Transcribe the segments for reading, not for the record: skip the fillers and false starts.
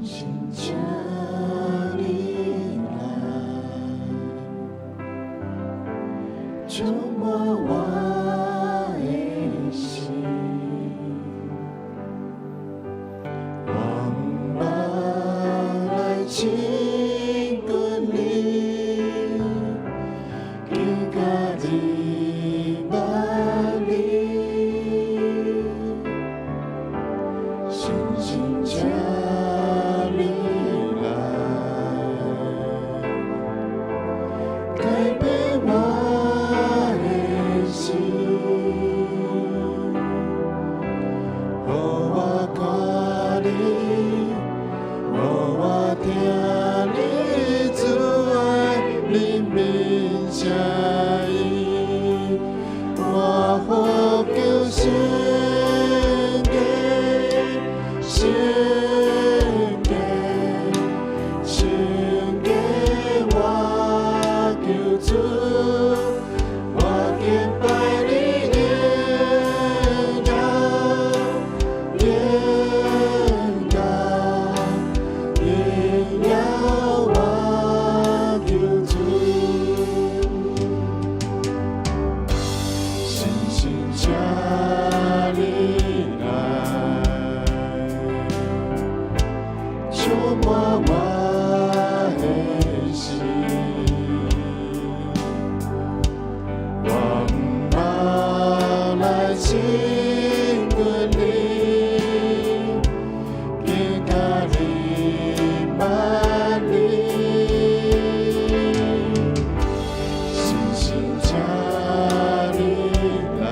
心这里来，触摸我的心，往马来亲近你，求家己万里，心心这里来，改变我的心，让我看你，让我听你主爱你面声音，我呼求圣洁，圣洁，圣洁，我求主，我敬拜你耶耶耶耶，我求主，信心这里来，触摸我的心，往马来亲近你，求家己万里，信心这里来，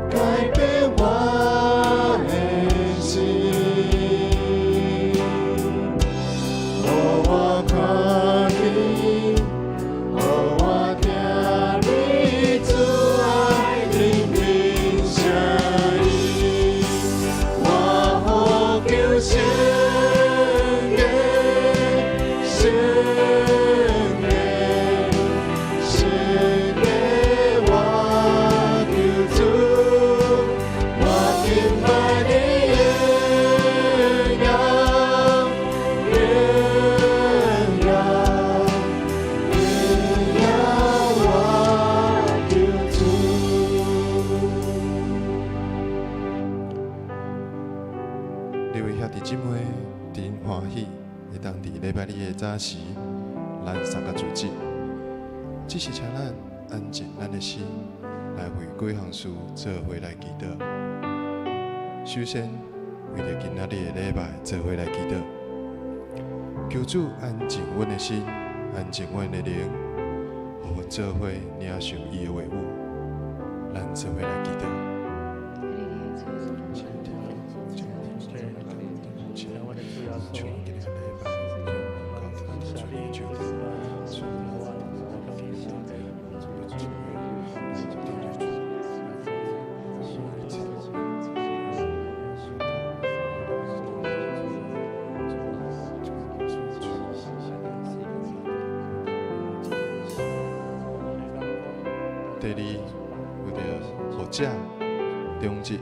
改变我的心，让我看你，让我听你主爱你面声音，我呼求圣洁，圣洁，圣洁，我求主，我敬拜你耶耶耶耶，我求主。各位兄弟姊妹，真欢喜会当伫礼拜日的早时，咱三个主祭，只是请咱安静咱的心，来为几项事做伙来祈祷。首先，为着今仔日的礼拜做伙来祈祷，求主安静阮的心，安静阮的灵，互阮做伙领受伊的话语。咱做伙来祈祷。第二，有着学者、中职、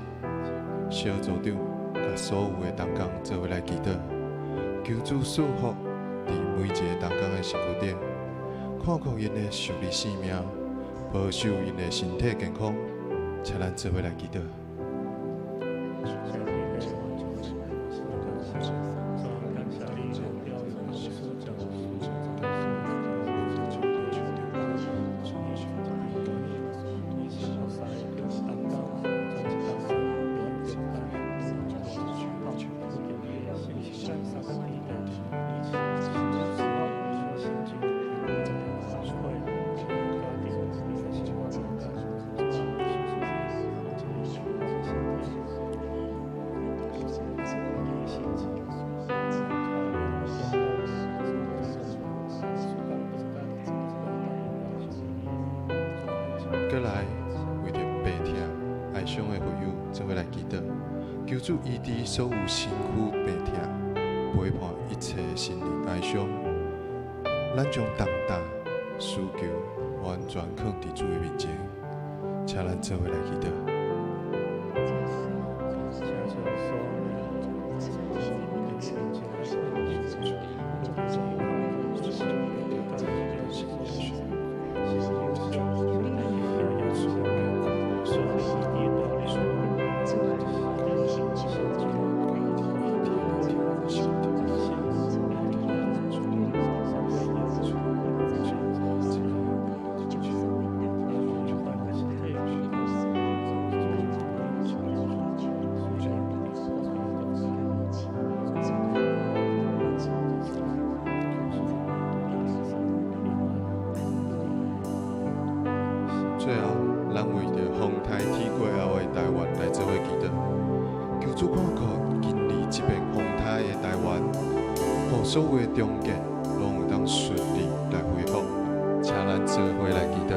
小组长，甲所有的同工做伙来祈祷，求主赐福伫每一个同工的身躯顶，看顾因的受力性命，保守因的身体健康，请咱做伙来祈祷。过来，为着病痛、哀伤的会友，做伙来祈祷，求主医治所有身躯病痛，陪伴一切心灵哀伤。咱将重担、需求完全放伫主的面前，请咱做伙来祈祷。最后，咱为着风台天过后的台湾来做伙祈祷，求主看顾经历这片风台的台湾，互所有的中介拢有当顺利来恢复。请咱做伙来祈祷。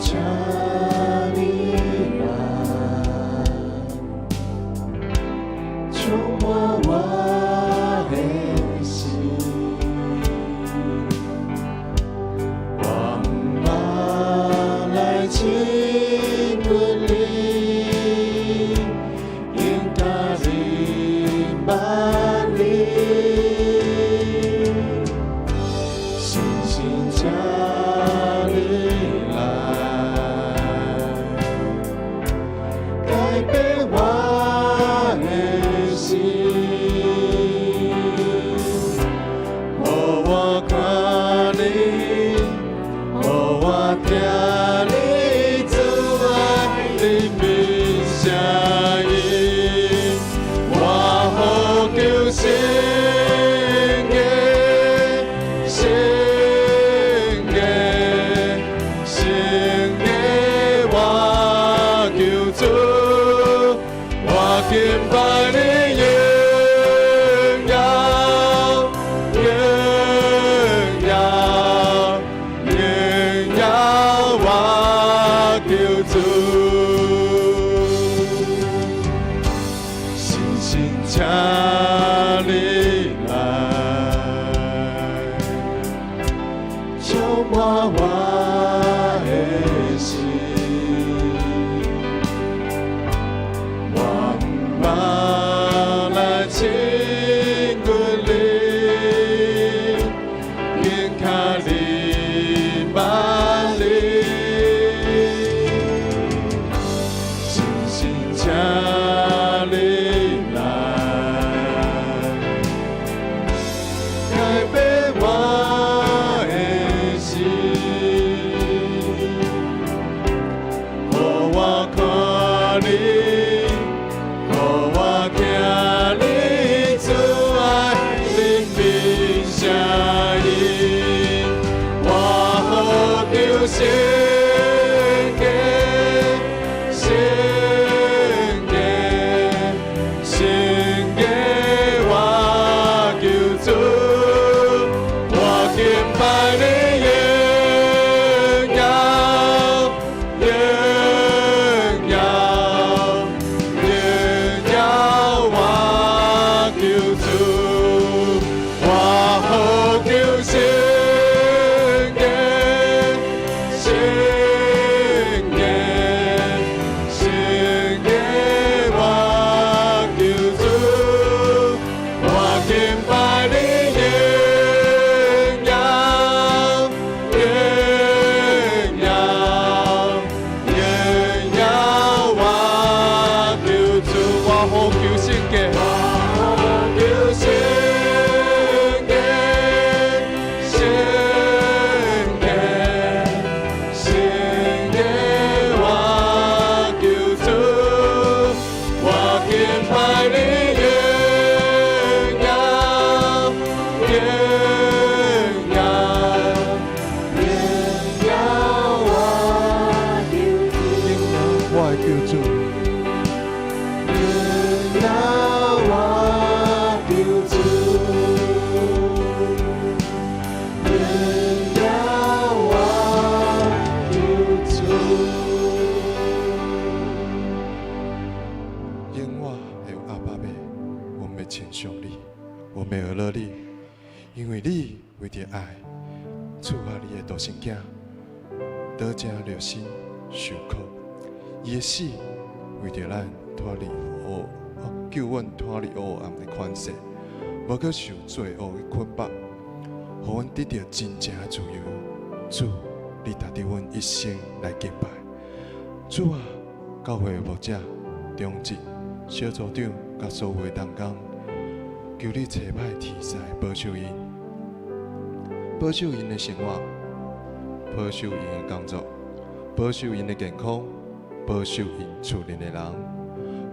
请你来触摸我的心，我们来亲吻你，应他的万里，星星家里。改变我的心，让我看你，让我听你主爱的名声音，我呼求神。俄勒你，因为你为着爱，赐下你的独生囝，得正热心受苦，伊的死为着咱脱离救阮脱离黑暗的款势，无搁受罪恶的捆绑，互阮得到真正的自由。主，你值得阮一生来敬拜。主啊，教会的牧者、中职、小组长甲所有的同工，求你找歹题材保守因，保守因的生活，保守因的工作，保守因的健康，保守因厝内的人。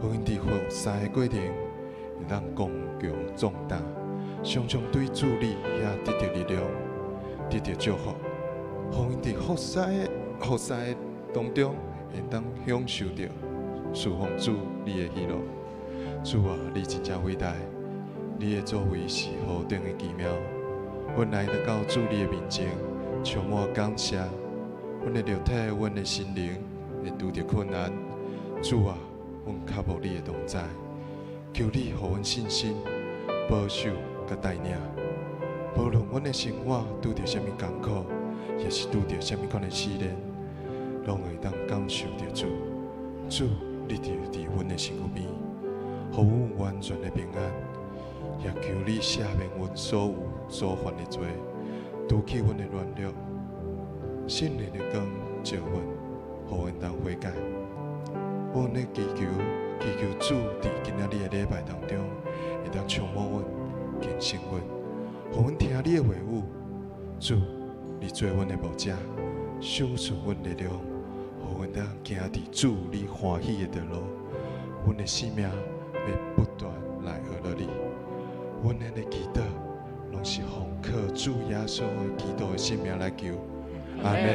互因伫服侍的过程，会当刚强壮大，常常对主你也得到力量，得到祝福。互因伫服侍的当中，会当享受到侍奉主你的喜乐。主啊，你真正伟大，你的作为是何等的奇妙。阮来得到主你的面前，充满感谢。阮的肉体，阮的心灵会拄着困难。主啊，阮较无你的同在，求你互阮信心、保守甲带领。无论阮的生活拄着什么艰苦，也是拄着什么款的试炼，拢会当感受着主。主，你就伫阮的身躯边，互阮完全的平安。也求你赦免阮所有所犯的罪，除去阮的软弱，圣灵的光照阮，互阮当悔改。阮咧祈求主伫今仔日的礼拜当中，会当充满阮、更新阮，互阮听你的话语。主，你做阮的牧者，赏赐阮力量，互阮当行伫主你欢喜的道路。阮的生命要不断来学了你。阮咱的祈祷，拢是奉靠主耶稣的基督的性命来求。阿门。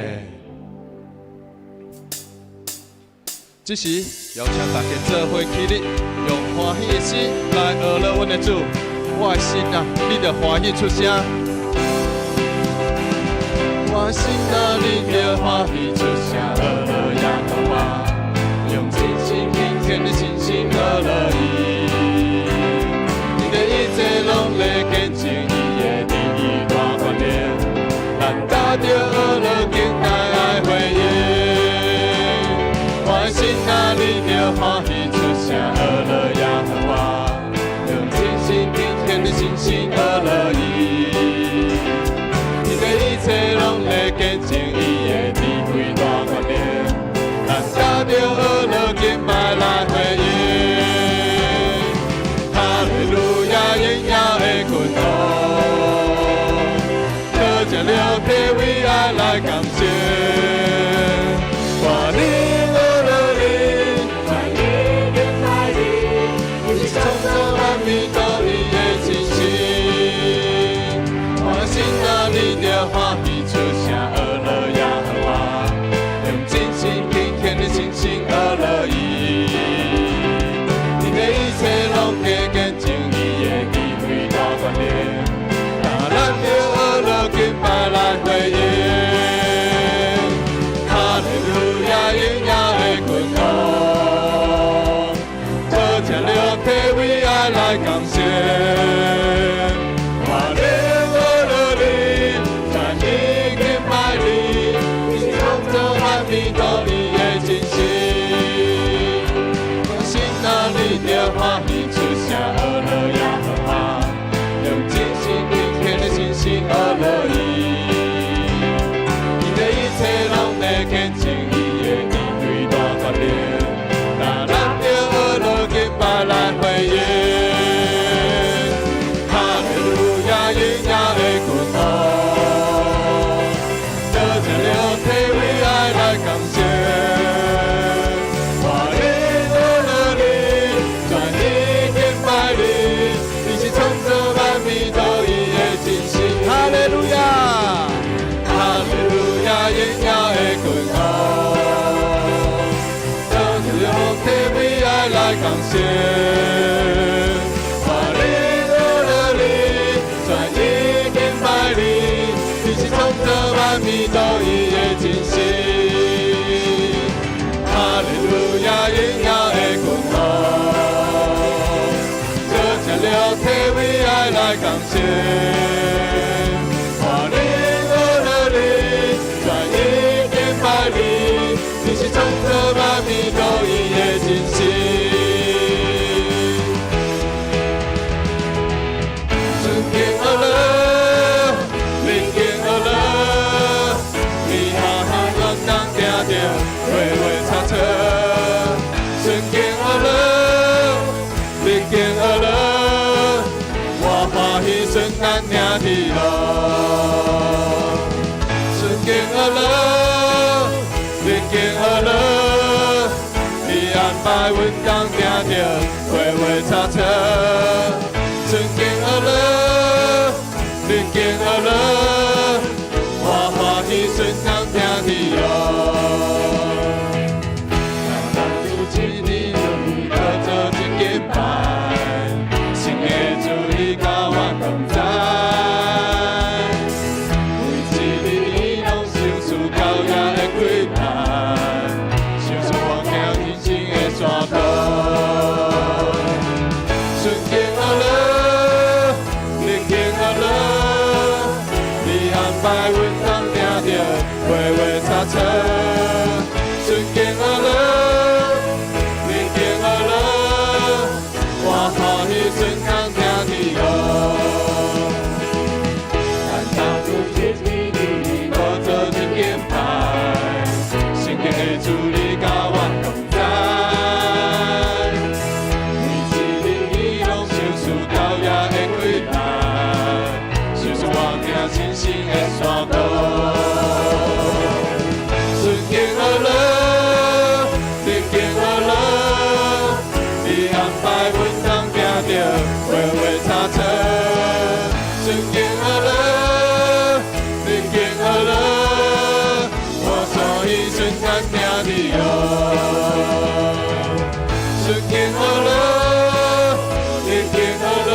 这时，邀请大家做伙起立，用欢喜的心来学了阮的主。我的心啊，你着欢喜出声。我的心啊，你着欢喜出声，学了耶和华，用真心敬虔的心情学了伊。你的一切拢来见证伊的定义大观念，咱打着学了敬拜爱回应。我的心啊，你着欢喜出声，学了耶和华，用真心敬虔的心情学了伊。你的一切拢来见证伊的智慧大观念，咱打着学了敬拜来回应。哈利路亚，荣耀的君王，得奖了体为爱来感谢。我灵欢喜出声，学了耶和华，用真心敬虔的心情学了伊。你的一切拢加见证伊的智慧大观念，那咱着学了敬拜来回应。哈利路亚，荣耀的君王，得奖了体为爱来感谢。欢喜出声，学了耶和华，用真心敬虔的心情学了伊。你的一切拢来见证伊的智慧大观念，那咱着学了敬拜来回应。哈利路亚，荣耀的君王，得奖了体为爱来感谢。哈利路亚，哈利路亚，荣耀的君王，得奖了体为爱来感谢。我灵学了你，专一敬拜你，你是创造万物都伊的真心。哈利路亚，荣耀的君王，得奖了体为爱来感谢。我灵和你，专一敬拜你，你是创造万物独一的真神。尊敬阿拉，尊敬阿拉，你下下愿当听着，回回查测。尊敬阿拉，尊敬阿拉，我欢喜顺咱听你咯。尊敬阿拉，尊敬阿拉，你安排阮当听着，回回查测。尊敬阿拉，尊敬阿拉，我欢喜顺当听你咯。尊敬阿拉，尊敬阿拉，我欢喜顺当听你咯。咱当初一起合作一件牌，圣经的主你甲我同在。每一日伊拢想事到夜的归来，想说我行信心的山路。回回查测，尊敬阿拉，尊敬阿拉，我所以顺咱听你咯。尊敬阿拉，尊敬阿拉，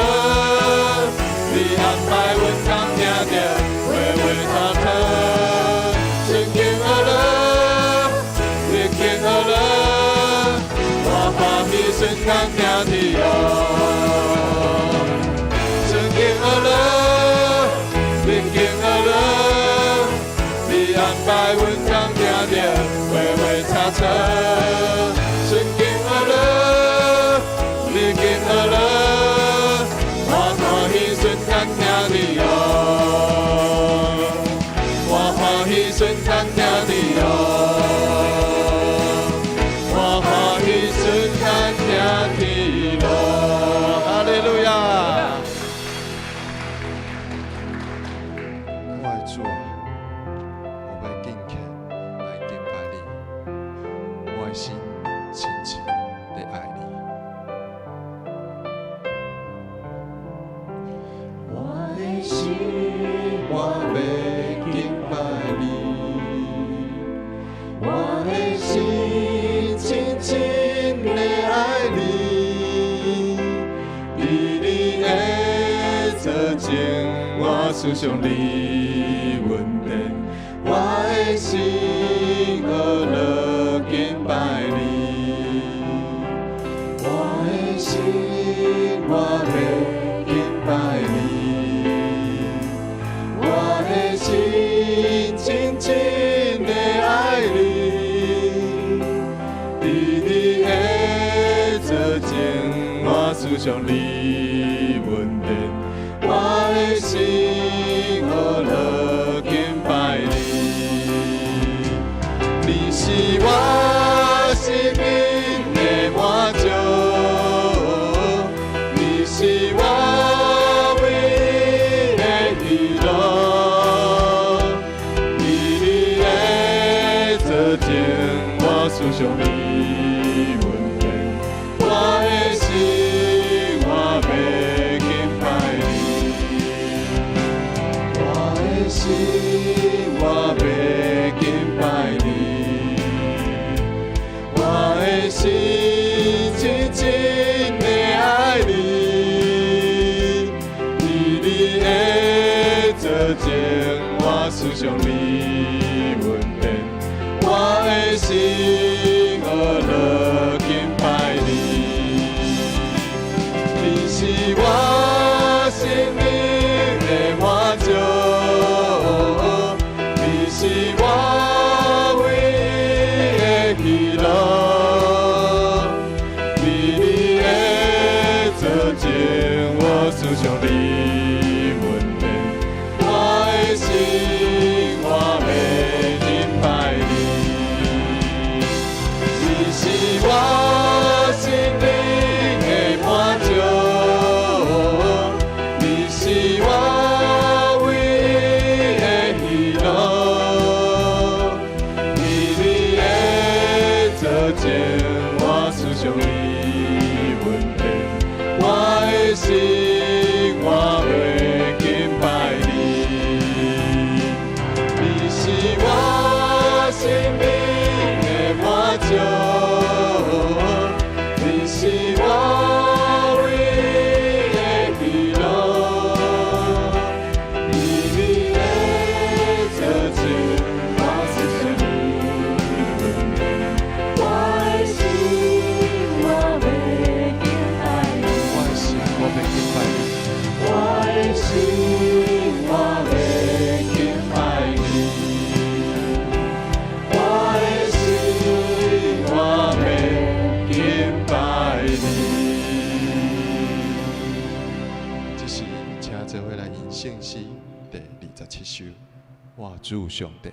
你安排阮当听着，回回查测。尊敬阿拉，尊敬阿拉，我欢喜顺咱听你咯。拜阮当听着，回回查测。尊敬阿拉，尊敬阿拉，我欢喜顺咱听你咯。我欢喜顺咱听你咯。我欢喜顺咱听你咯。哈利路亚。我的主啊，我要敬虔来敬拜你，我的心深深地爱你。我的心，我要敬拜你，我的心深深地爱你，你的做情，我思想你稳定。我的心乐乐敬拜你，我的心我要敬拜你，我的心真真的爱你，你的做情我思想你稳定，我的心乐乐敬拜你。你是我生命的满足，你是我唯一的喜乐，你的做情我思想你稳定，我的心我要敬拜你，我的心我要敬拜你。心真真的爱你，你的做情我思想你稳定，我的心乐乐敬拜你，你是我心是我唯一的喜乐，你的作证，我思想你温馨，我的心我要敬拜你，你是我生命的满足，你是我唯一的喜乐，你的作证，我思想你温馨，我的心我要敬拜你，我的心我要敬拜你，我的心我要敬拜你，我的心我要敬拜你。这是请做伙来吟圣诗第27首，我主上帝。